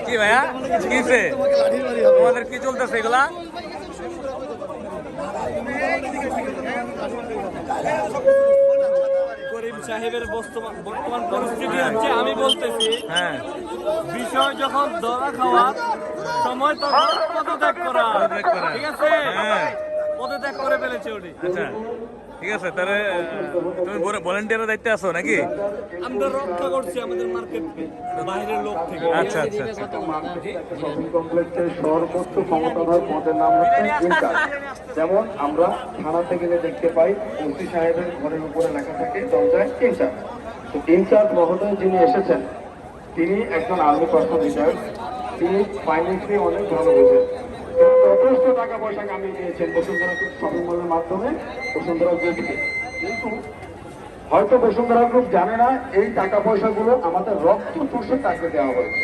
কি ভাইয়া কিছে তোমাদের কি চলতেছে এগুলা? করিম সাহেবের বর্তমান পরিস্থিতি হচ্ছে, আমি বলতেছি হ্যাঁ, বিষয় যখন ধরা খাওয়ার সময় তখন পদত্যাগ করা, ঠিক আছে? হ্যাঁ পদত্যাগ করে ফেলেছে উনি। আচ্ছা ঠিক আছে, তাহলে তুমি ভলেন্টিয়ারের দায়িত্বে আছো নাকি? আমরা রক্ষা করছি আমাদের মার্কেটকে বাইরের লোক থেকে। আচ্ছা আচ্ছা আচ্ছা। শপিং কমপ্লেক্সের সর্বোচ্চ ক্ষমতাধর পদের নাম হচ্ছে ইনচার্জ। যেমন আমরা থানা থেকে দেখতে পাই ওসি সাহেবের ঘরের উপরে লেখা থাকে দরজায় ইনচার্জ। তো ইনচার্জ মহোদয় যিনি এসেছেন তিনি একজন আর্মি পার্সন রিটায়ার্ড। তিনি ফাইন্যান্সিয়ালি অনেক ভালো বোঝেন। যথেষ্ট টাকা পয়সা কামিয়ে নিয়েছেন বসুন্ধরা শপিং মলের মাধ্যমে বসুন্ধরা গ্রুপকে। কিন্তু হয়তো বসুন্ধরা গ্রুপ জানে না এই টাকা পয়সাগুলো আমাদের রক্ত চুষে তাকে দেওয়া হয়েছে।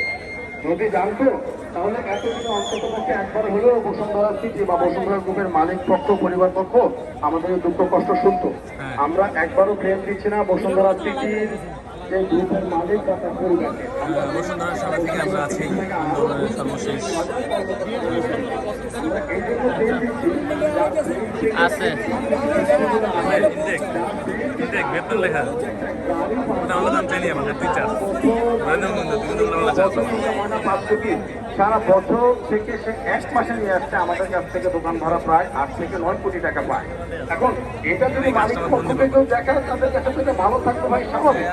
যদি জানতো তাহলে এতদিন অন্তত পক্ষে একবার হলেও বসুন্ধরা সিটি বা বসুন্ধরা গ্রুপের মালিক পক্ষ পরিবার পক্ষ আমাদের দুঃখ কষ্ট শুনতো। আমরা একবারও ব্লেম দিচ্ছি না বসুন্ধরা সিটির যে গ্রুপের মালিক বা তার পরিবারকে। বসুন্ধরার সামনে থেকে আমরা আছি আন্দোলনের সর্বশেষ আছে ইনটেক বেতন লেখা ওটা অনুদান চাইনি আমাদের টিচার সারা বছর থেকে সে এক মাসে নিয়ে আসছে আমাদের কাছ থেকে দোকান ভাড়া প্রায় 8 থেকে 9 কোটি টাকা পায়। এখন এটা যদি মালিক পক্ষ থেকেও দেখায় তাদের কাছে থেকে ভালো থাকতে ভাই স্বাভাবিক।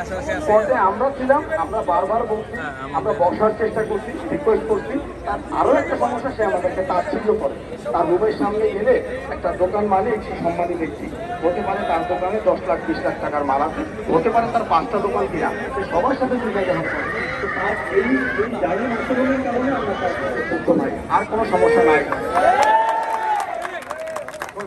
পরে আমরা ছিলাম, আমরা বারবার বলছি, আমরা বসার চেষ্টা করছি, রিকোয়েস্ট করছি। তার আরো একটা সমস্যা, সে আমাদেরকে তাচ্ছিল্য করে। তার রুমের সামনে গেলে একটা দোকান মালিক, সে সম্মানী ব্যক্তি হতে পারে, তার দোকানে 10 লাখ 20 লাখ টাকার মাল আছে, হতে পারে তার 5টা দোকান কিনা, সে সবার সাথে যোগাযোগ করে। তো তার এই জায়গার আচরণের কারণে আমরা তার সাথে যুক্ত নাই, আর কোনো সমস্যা নাই।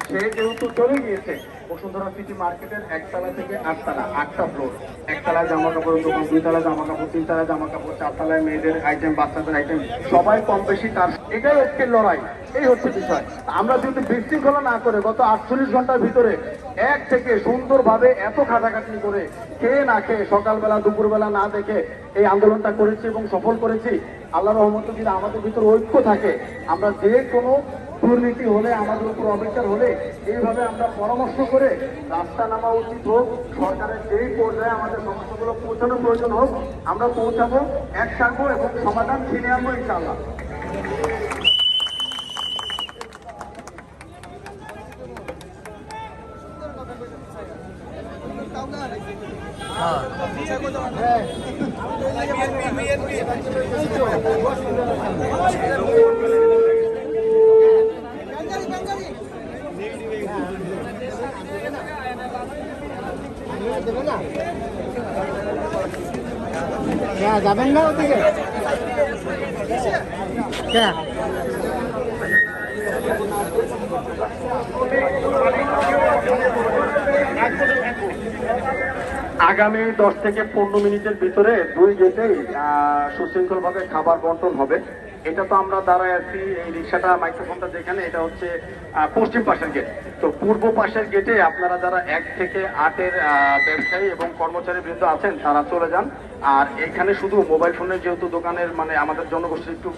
সে যেহেতু চলে গিয়েছে বসুন্ধরা সিটি মার্কেটের 1তলা থেকে 8তলা, 8টা ফ্লোর। 1তলায় জামা কাপড়ের দোকান, 2তলায় জামা কাপড়, 3তলায় জামা কাপড়, 4তলায় মেয়েদের আইটেম, বাচ্চাদের আইটেম, সবাই কম বেশি তার। এটাই হচ্ছে লড়াই, এই হচ্ছে বিষয়। আমরা যদি বিশৃঙ্খলা না করে গত 48 ঘন্টার ভিতরে এক থেকে সুন্দরভাবে এত খাটাখাটনি করে খেয়ে না খেয়ে সকালবেলা দুপুরবেলা না দেখে এই আন্দোলনটা করেছি এবং সফল করেছি। আল্লাহর রহমতে যদি আমাদের ভিতরে ঐক্য থাকে, আমরা যে কোনো দুর্নীতি হলে, আমাদের উপর অবিচার হলে এইভাবে আমরা পরামর্শ করে রাস্তা নামা উচিত হোক। সরকারের যেই পর্যায়ে আমাদের সমস্যাগুলো পৌঁছানোর প্রয়োজন হোক, আমরা পৌঁছাবো, এক থাকবো এবং সমাধান ছিনে আনবো ইনশাআল্লাহ। যাবেন না ওদিকে? আগামী 10 থেকে 15 মিনিটের ভিতরে 2 গেটেই সুশৃঙ্খলভাবে খাবার বন্টন হবে। এটা তো আমরা দাঁড়ায় আছি, এই রিক্সাটা মাইক্রোফোনটা যেখানে, এটা হচ্ছে পশ্চিম পাশের গেট। তো পূর্ব পাশের গেটে আপনারা যারা 1 থেকে 8-এর ব্যবসায়ী এবং কর্মচারী বৃন্দ আছেন তারা চলে যান। আর এখানে শুধু মোবাইল ফোনের যেহেতু দোকানের মানে আমাদের জনগোষ্ঠী একটু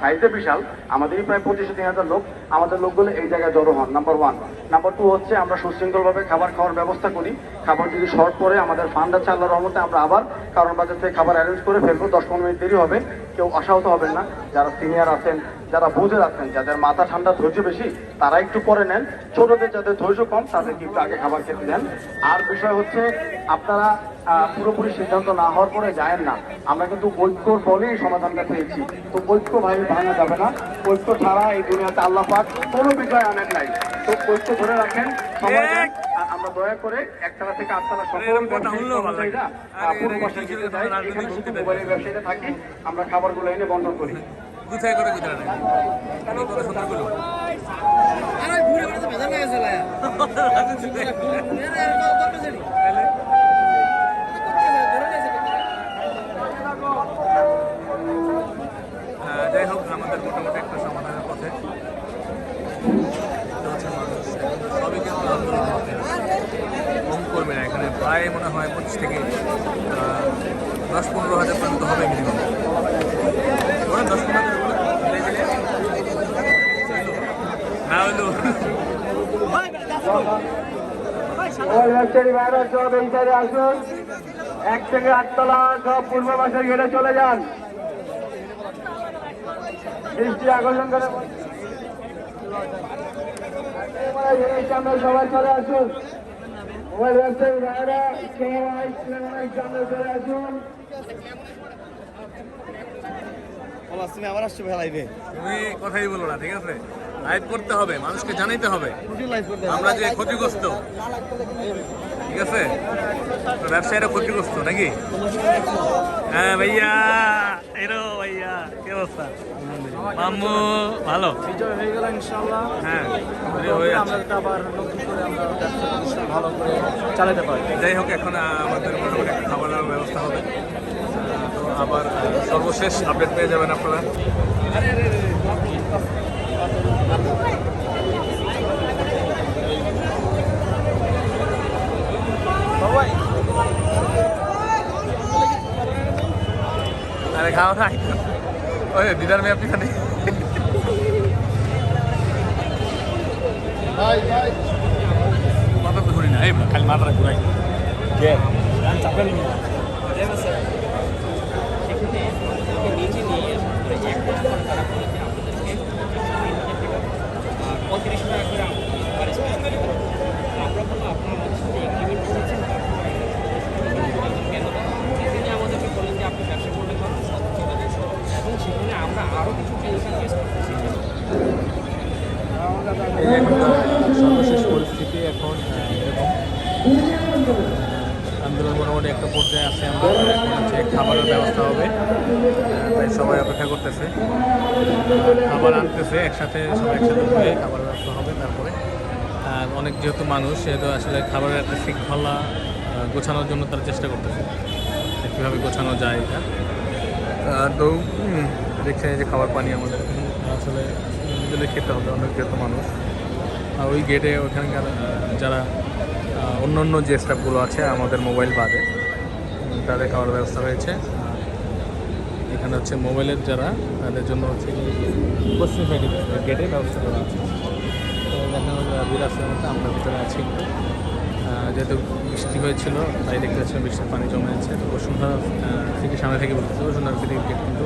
সাইজে বিশাল, আমাদেরই প্রায় 25-3000 লোক, আমাদের লোকগুলো এই জায়গায় জড়ো হন, নাম্বার 1। নাম্বার 2 হচ্ছে আমরা সুশৃঙ্খলভাবে খাবার খাওয়ার ব্যবস্থা করি। খাবার যদি শর্ট পড়ে, আমাদের ফান্ড আছে আল্লাহর রহমতে, আমরা আবার কারণ বাজার থেকে খাবার অ্যারেঞ্জ করে ফেলবো। 10-15 মিনিট দেরি হবে, কেউ আশাহত হবেন না। যারা সিনিয়র আছেন, যারা বুঝের আছেন, যাদের মাথা ঠান্ডা ধৈর্য বেশি, তারা একটু পরে নেন। ছোটদের যাদের ধৈর্য কম তাদেরকে একটু আগে খাবার খেতে দেন। আর বিষয় হচ্ছে আপনারা পুরোপুরি সিদ্ধান্ত না হওয়ার পরে যায়েন না। আমরা কিন্তু ঐক্যর ফলেই সমাধানটা পেয়েছি। তো ঐক্য ভাঙা যাবে না। ঐক্য ছাড়া এই দুনিয়াতে আল্লাহ পাক কোনো বিষয় আনেন নাই। তো ঐক্য ধরে রাখেন, সময় দেন। আমরা দয়া করে 1তলা থেকে 8তলা সকল ব্যবসায়ীরা পূর্ব পাশে যেতে যাই, এখানে শুধু মোবাইলের ব্যবসায়ীরা থাকি, আমরা খাবারগুলো এনে বন্টন করি। কোথায় করে কোথায় না এই কথা সত্য গুলো আরে ঘুরে ঘুরে তো ভেজা লাগে চলে যাই হোক প্রায় মনে হয় 25 থেকে 10-15 হাজার পর্যন্ত হবে মিনিমাম। 10-15 হাজার হ্যাঁ হইলো। সব এই সাইডে আসুন, 1 থেকে 8 তলা সব পূর্ব পাশের গেটে চলে যান। দৃষ্টি আকর্ষণ করে সামনে সবাই চলে আসুন। মোবাইল ব্যবসায়ী ভাইরা সবাই সামনে চলে আসুন। তুমি আবার আসছো ভাই লাইভে? তুমি কথাই বলো না, ঠিক আছে? লাইভ করতে হবে, মানুষকে জানাইতে হবে লাইভ করতে আমরা যে ক্ষতিগ্রস্ত, ঠিক আছে? তো ব্যবসায়ীরা ক্ষতিগ্রস্ত নাকি? হ্যাঁ ভাইয়া, এরো ভাইয়া, কি অবস্থা? মাম্মু ভালো? বিজয় হয়ে গেল ইনশাআল্লাহ। হ্যাঁ, আমরা যাতে আবার নতুন করে আমরা ব্যবসা প্রতিষ্ঠান ভালো করে চালাতে পারি। যাই হোক, এখন আমাদের মোটামুটি একটা খাবারের ব্যবস্থা হবে। তো আবার সর্বশেষ আপডেট পেয়ে যাবেন আপনারা। আরে খাওয়া খাই, ওই দিদার মেয়ে আপনি খানে মাথা তো ঘুরি না, এই খালি মাথাটা ঘুরাই। এই যে এখন সর্বশেষ পরিস্থিতি এখন এরকম আন্দোলন মোটামুটি একটা পর্যায়ে আছে। আমরা এখন হচ্ছে খাবারের ব্যবস্থা হবে, তাই সবাই অপেক্ষা করতেছে। খাবার আনতেছে একসাথে, সবাই একসাথে হয়ে খাবারের ব্যবস্থা হবে। তারপরে অনেক যেহেতু মানুষ, সেহেতু আসলে খাবারের একটা শৃঙ্খলা গোছানোর জন্য তারা চেষ্টা করতেছে কীভাবে গোছানো যায় এটা। তো দেখছেন এই যে খাবার পানি আমাদের আসলে নিজেদের খেতে হবে, অনেক যেহেতু মানুষ। আর ওই গেটে ওখানকার যারা অন্য যে স্টাফগুলো আছে আমাদের মোবাইল বাদে, তাদের খাওয়ার ব্যবস্থা হয়েছে। এখানে হচ্ছে মোবাইলের যারা, তাদের জন্য হচ্ছে পশ্চিম সাইডে গেটে ব্যবস্থা করা আছে। তো দেখানো বিরাসের মধ্যে আমরা ভিতরে আছি। যেহেতু বৃষ্টি হয়েছিল তাই দেখতে পাচ্ছিলাম বৃষ্টির পানি জমে আছে। তো বসুন্ধরা সিটির সামনে থেকে বলতেছে, বসুন্ধরা সিটির গেট কিন্তু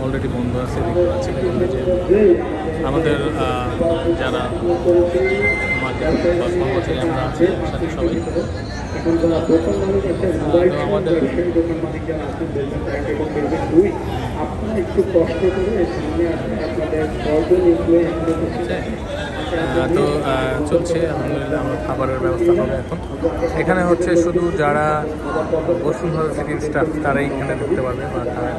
অলরেডি বন্ধ আছে, দেখতে পাচ্ছি। যে আমাদের যারা বাস কর্মচারী আমরা আছি সাথে সবাই, আমাদের তো চলছে আলহামদুলিল্লাহ। আমরা খাবারের ব্যবস্থা হবে এখন। এখানে হচ্ছে শুধু যারা বসুন্ধরা সিটির স্টাফ তারাই এখানে ঢুকতে পারবে, বা তারা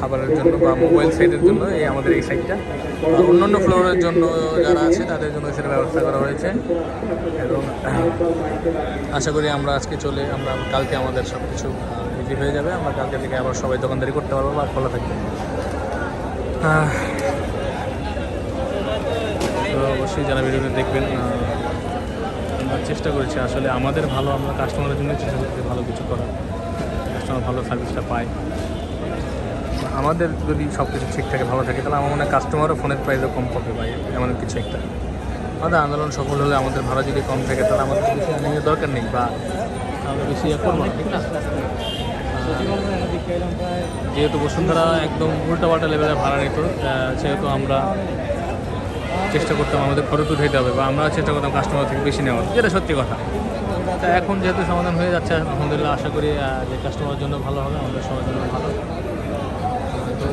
খাবারের জন্য বা মোবাইল সাইডের জন্য এই আমাদের এই সাইডটা। অন্যান্য ফ্লোরের জন্য যারা আছে তাদের জন্য সেটা ব্যবস্থা করা হয়েছে। এবং আশা করি আমরা আজকে আমরা কালকে আমাদের সব কিছু ইজি হয়ে যাবে। আমরা কালকে থেকে আবার সবাই দোকানদারি করতে পারবো বা খোলা থাকবে। তো অবশ্যই যারা ভিডিওটা দেখবেন, আমরা চেষ্টা করেছি আসলে আমাদের ভালো, আমরা কাস্টমারের জন্য চেষ্টা করছি ভালো কিছু করার, কাস্টমার ভালো সার্ভিসটা পায়। আমাদের যদি সব কিছু ঠিক থাকে, ভালো থাকে, তাহলে আমার মনে হয় কাস্টমারও ফোনের প্রাইসও কম পাবে ভাই, এমন কিছু একটা। আমাদের আন্দোলন সফল হলে আমাদের ভাড়া যদি কম থাকে তাহলে আমাদের বেশি আর্নিংয়ের দরকার নেই, বা আমরা বেশি করবো না, ঠিক না? যেহেতু বসুন্ধরা একদম উল্টাপাল্টা লেভেলের ভাড়া নিত, সেহেতু আমরা চেষ্টা করতাম আমাদের খরচ উঠাইতে হবে, বা আমরা চেষ্টা করতাম কাস্টমার থেকে বেশি নেওয়ার, যেটা সত্যি কথা। তা এখন যেহেতু সমাধান হয়ে যাচ্ছে আলহামদুলিল্লাহ, আশা করি যে কাস্টমারের জন্য ভালো হবে, আমাদের সবার জন্য ভালো। তো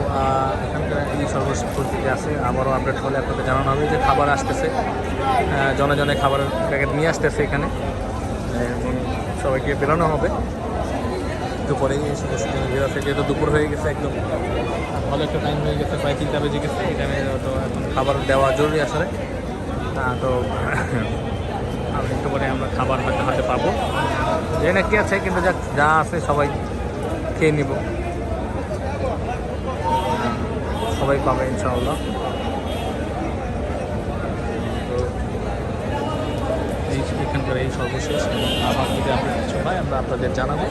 এখানকার এই সর্বশেষ পরিস্থিতি আছে, আবারও আপডেট হলে আপনাদের জানানো হবে যে খাবার আসতেছে, জনে জনে খাবারের প্যাকেট নিয়ে আসতেছে এখানে, এবং সবাইকে বেরোনো হবে দুপুরেই। এই সমস্ত ভিড় আছে, যেহেতু দুপুর হয়ে গেছে, একদম ভালো একটা টাইম হয়ে গেছে, প্রায় 3টা বেজে গেছে। এই টাইমে তো এখন খাবার দেওয়া জরুরি আসলে। তো একটু পরে আমরা খাবার হয়তো পাবো, জানি না কী আছে, কিন্তু যা আছে সবাই খেয়ে নিব, সবাই পাবে ইনশাআল্লাহ। তো এখানকার আজকের এই সর্বশেষ, এবং আবার যদি আপনার কিছু হয় আমরা আপনাদের জানাবো।